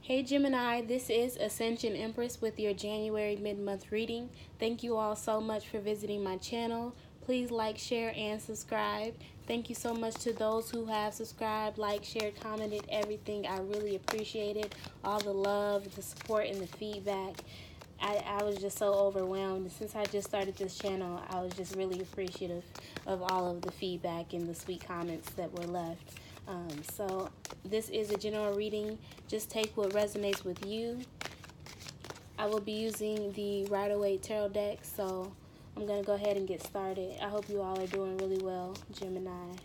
Hey Gemini, this is Ascension Empress with your January mid-month reading. Thank you all so much for visiting my channel. Please like, share, and subscribe. Thank you so much to those who have subscribed, liked, shared, commented, everything. I really appreciate it. All the love, the support, and the feedback. I was just so overwhelmed. Since I just started this channel, I was just really appreciative of all of the feedback and the sweet comments that were left. So this is a general reading. Just take what resonates with you. I will be using the Rider-Waite Tarot deck, so I'm going to go ahead and get started. I hope you all are doing really well, Gemini.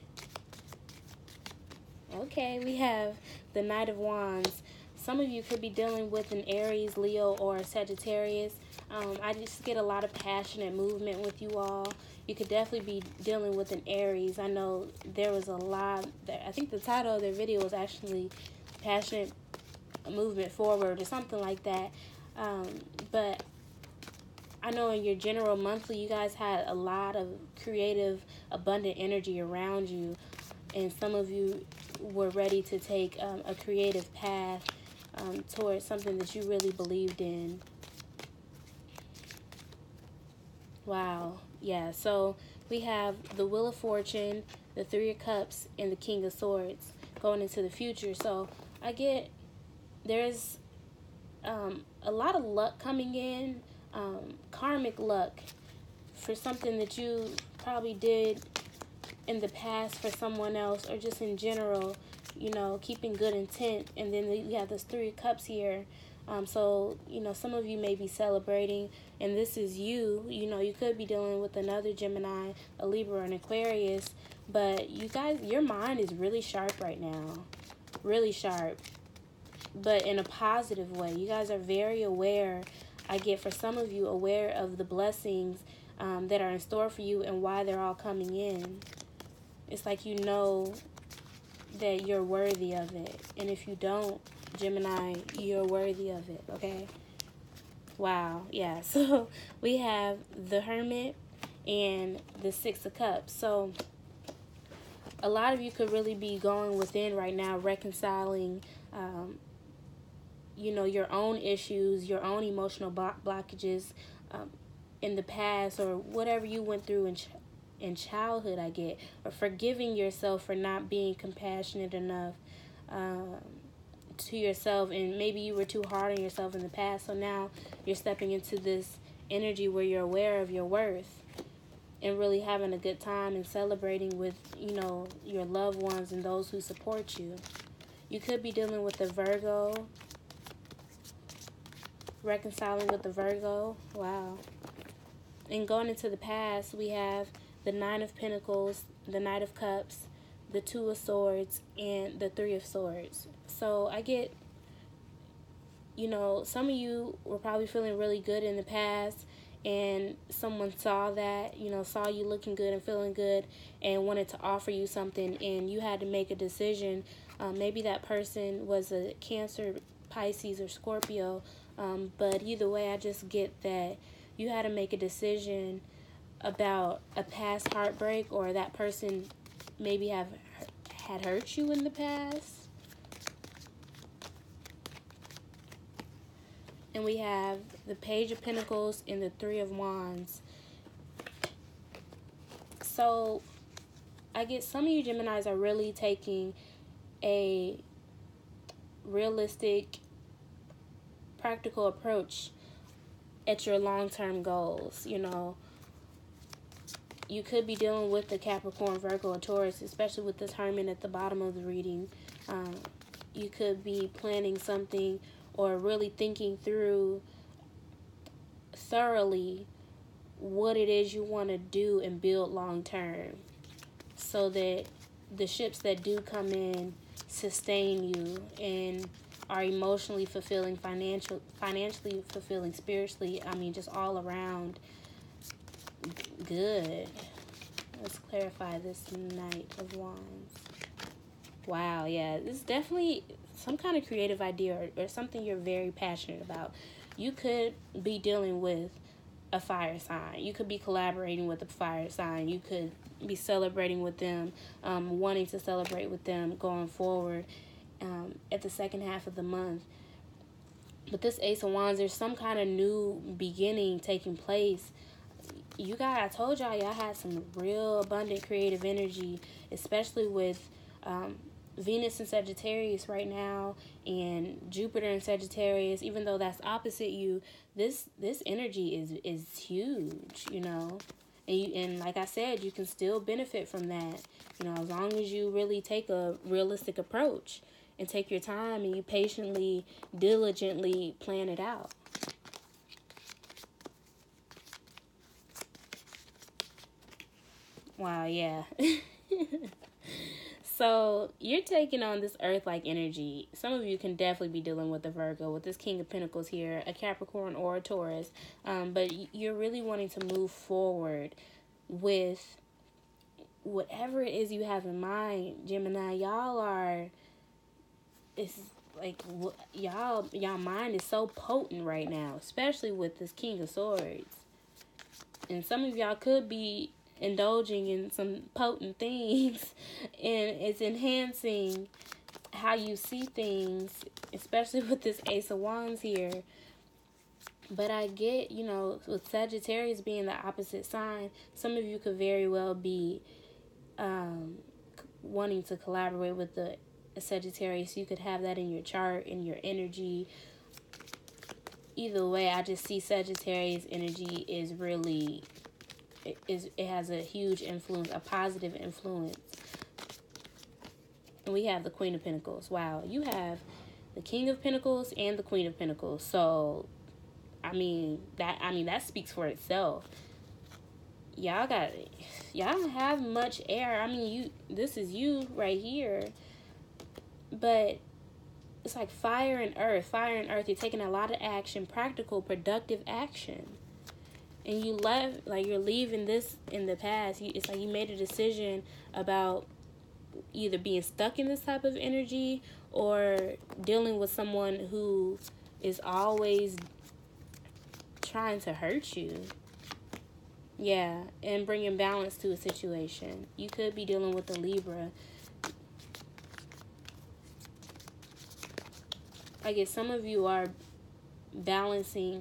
Okay, we have the Knight of Wands. Some of you could be dealing with an Aries, Leo, or Sagittarius. I just get a lot of passionate movement with you all. You could definitely be dealing with an Aries. I know there was a lot. I think the title of their video was actually Passionate Movement Forward or something like that. But I know in your general monthly, you guys had a lot of creative, abundant energy around you. And some of you were ready to take a creative path towards something that you really believed in. Wow. Yeah, so we have the Wheel of Fortune, the Three of Cups, and the King of Swords going into the future. So I get there's a lot of luck coming in, karmic luck for something that you probably did in the past for someone else, or just in general, you know, keeping good intent. And then you have this Three of Cups here. So, you know, some of you may be celebrating, and this is you. You know, you could be dealing with another Gemini, a Libra, an Aquarius. But you guys, your mind is really sharp right now. Really sharp. But in a positive way. You guys are very aware. I get, for some of you, aware of the blessings that are in store for you and why they're all coming in. It's like you know that you're worthy of it. And if you don't, Gemini, you're worthy of it, okay? Wow, yeah. So we have the Hermit and the Six of Cups. So a lot of you could really be going within right now, reconciling, you know, your own issues, your own emotional blockages in the past, or whatever you went through in childhood, I get, or forgiving yourself for not being compassionate enough to yourself, and maybe you were too hard on yourself in the past. So now you're stepping into this energy where you're aware of your worth and really having a good time and celebrating with, you know, your loved ones and those who support you. You could be dealing with the Virgo, reconciling with the Virgo. Wow. And going into the past, we have the Nine of Pentacles, the Knight of Cups, the Two of Swords, and the Three of Swords. So I get, you know, some of you were probably feeling really good in the past, and someone saw that, you know, saw you looking good and feeling good and wanted to offer you something, and you had to make a decision. Maybe that person was a Cancer, Pisces, or Scorpio, but either way, I just get that you had to make a decision about a past heartbreak, or that person maybe had hurt you in the past. And we have the Page of Pentacles and the Three of Wands. So I get some of you Geminis are really taking a realistic, practical approach at your long-term goals. You know, you could be dealing with the Capricorn, Virgo, and Taurus, especially with this Hermit at the bottom of the reading. You could be planning something or really thinking through thoroughly what it is you want to do and build long-term, so that the ships that do come in sustain you and are emotionally fulfilling, financially fulfilling, spiritually, I mean, just all around good. Let's clarify this Knight of Wands. Wow, yeah, this is definitely some kind of creative idea, or something you're very passionate about. You could be dealing with a fire sign. You could be collaborating with a fire sign. You could be celebrating with them, wanting to celebrate with them going forward at the second half of the month. But this Ace of Wands, there's some kind of new beginning taking place. You guys, I told y'all had some real abundant creative energy, especially with Venus in Sagittarius right now and Jupiter in Sagittarius. Even though that's opposite you, this energy is huge, you know. And like I said, you can still benefit from that, you know, as long as you really take a realistic approach and take your time and you patiently, diligently plan it out. Wow, yeah. So you're taking on this earth-like energy. Some of you can definitely be dealing with the Virgo, with this King of Pentacles here, a Capricorn or a Taurus. But you're really wanting to move forward with whatever it is you have in mind, Gemini. It's like y'all mind is so potent right now, especially with this King of Swords. And some of y'all could be indulging in some potent things, and it's enhancing how you see things, especially with this Ace of Wands here. But I get, you know, with Sagittarius being the opposite sign, some of you could very well be wanting to collaborate with the Sagittarius. You could have that in your chart, in your energy. Either way, I just see Sagittarius energy is really, it has a huge influence, a positive influence. And we have the Queen of Pentacles. Wow, you have the King of Pentacles and the Queen of Pentacles. So, I mean that speaks for itself. Y'all don't have much air. I mean, this is you right here. But it's like fire and earth. Fire and earth, you're taking a lot of action, practical, productive action. And you're leaving this in the past. It's like you made a decision about either being stuck in this type of energy or dealing with someone who is always trying to hurt you. Yeah, and bringing balance to a situation. You could be dealing with a Libra. I guess some of you are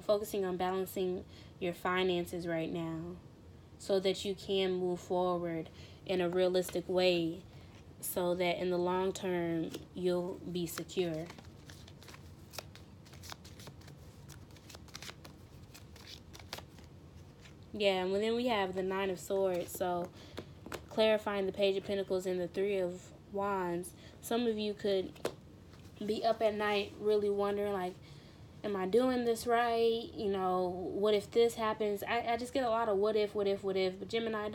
focusing on balancing your finances right now so that you can move forward in a realistic way so that in the long term you'll be secure. Yeah, and then we have the Nine of Swords, so clarifying the Page of Pentacles and the Three of Wands. Some of you could be up at night really wondering, like, am I doing this right? You know, what if this happens? I just get a lot of what if. But Gemini,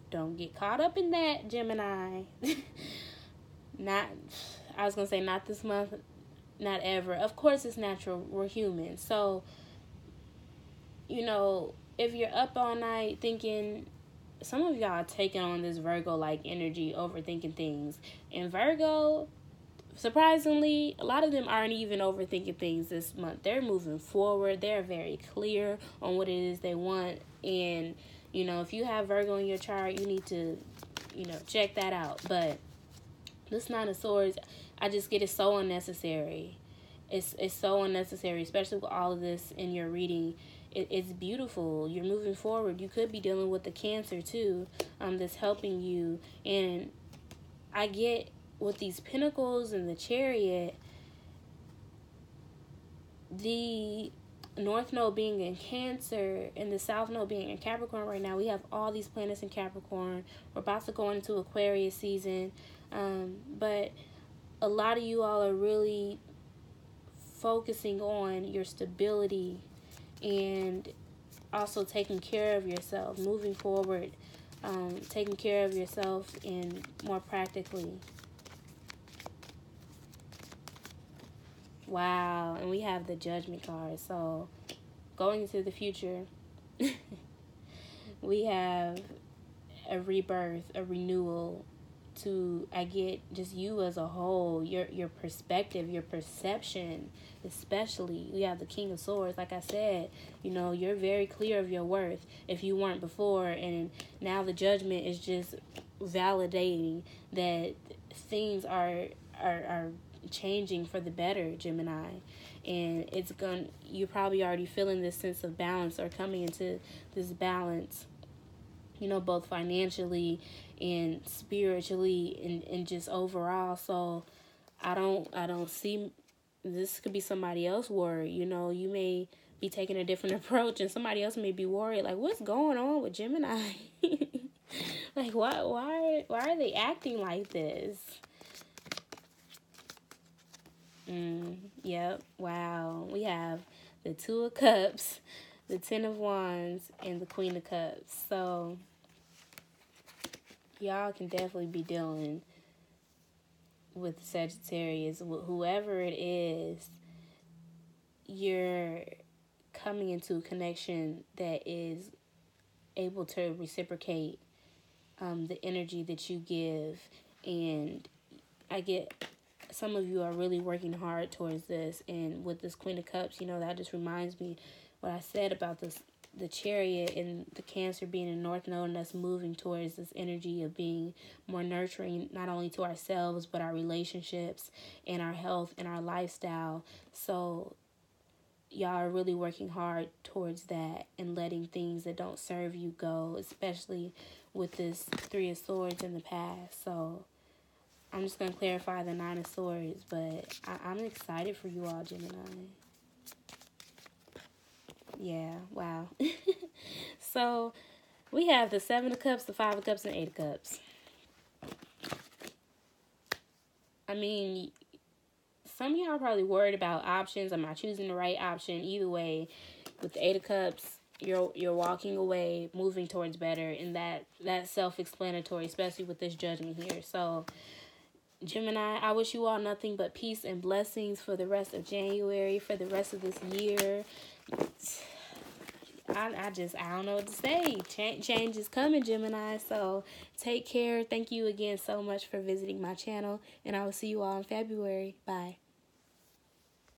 don't get caught up in that, Gemini. I was going to say not this month, not ever. Of course it's natural. We're human. So, you know, if you're up all night thinking, some of y'all are taking on this Virgo-like energy, overthinking things. And Virgo, surprisingly, a lot of them aren't even overthinking things this month. They're moving forward. They're very clear on what it is they want. And, you know, if you have Virgo in your chart, you need to, you know, check that out. But this Nine of Swords, I just get it so unnecessary. It's so unnecessary, especially with all of this in your reading. It's beautiful. You're moving forward. You could be dealing with the Cancer, too, that's helping you. And I get with these Pentacles and the Chariot, the North Node being in Cancer and the South Node being in Capricorn right now. We have all these planets in Capricorn. We're about to go into Aquarius season. But a lot of you all are really focusing on your stability and also taking care of yourself, moving forward, taking care of yourself and more practically. Wow, and we have the Judgment card. So going into the future, we have a rebirth, a renewal to, I get just you as a whole, your perspective, your perception, especially. We have the King of Swords. Like I said, you know, you're very clear of your worth if you weren't before, and now the Judgment is just validating that things are changing for the better, Gemini. And you're probably already feeling this sense of balance, or coming into this balance, both financially and spiritually, and just overall. So I don't see, this could be somebody else worried. You may be taking a different approach, and somebody else may be worried, like, what's going on with Gemini? Like, why are they acting like this? Yep. Wow. We have the Two of Cups, the Ten of Wands, and the Queen of Cups. So y'all can definitely be dealing with Sagittarius. Whoever it is, you're coming into a connection that is able to reciprocate the energy that you give. And I get some of you are really working hard towards this. And with this Queen of Cups, that just reminds me what I said about the Chariot and the Cancer being in North Node, and us moving towards this energy of being more nurturing, not only to ourselves, but our relationships and our health and our lifestyle. So y'all are really working hard towards that, and letting things that don't serve you go, especially with this Three of Swords in the past. So I'm just going to clarify the Nine of Swords, but I'm excited for you all, Gemini. Yeah, wow. So we have the Seven of Cups, the Five of Cups, and Eight of Cups. I mean, some of y'all are probably worried about options. Am I choosing the right option? Either way, with the Eight of Cups, you're walking away, moving towards better, and that's self-explanatory, especially with this Judgment here. So Gemini, I wish you all nothing but peace and blessings for the rest of January, for the rest of this year. I don't know what to say. Change is coming, Gemini. So take care. Thank you again so much for visiting my channel, and I will see you all in February. Bye.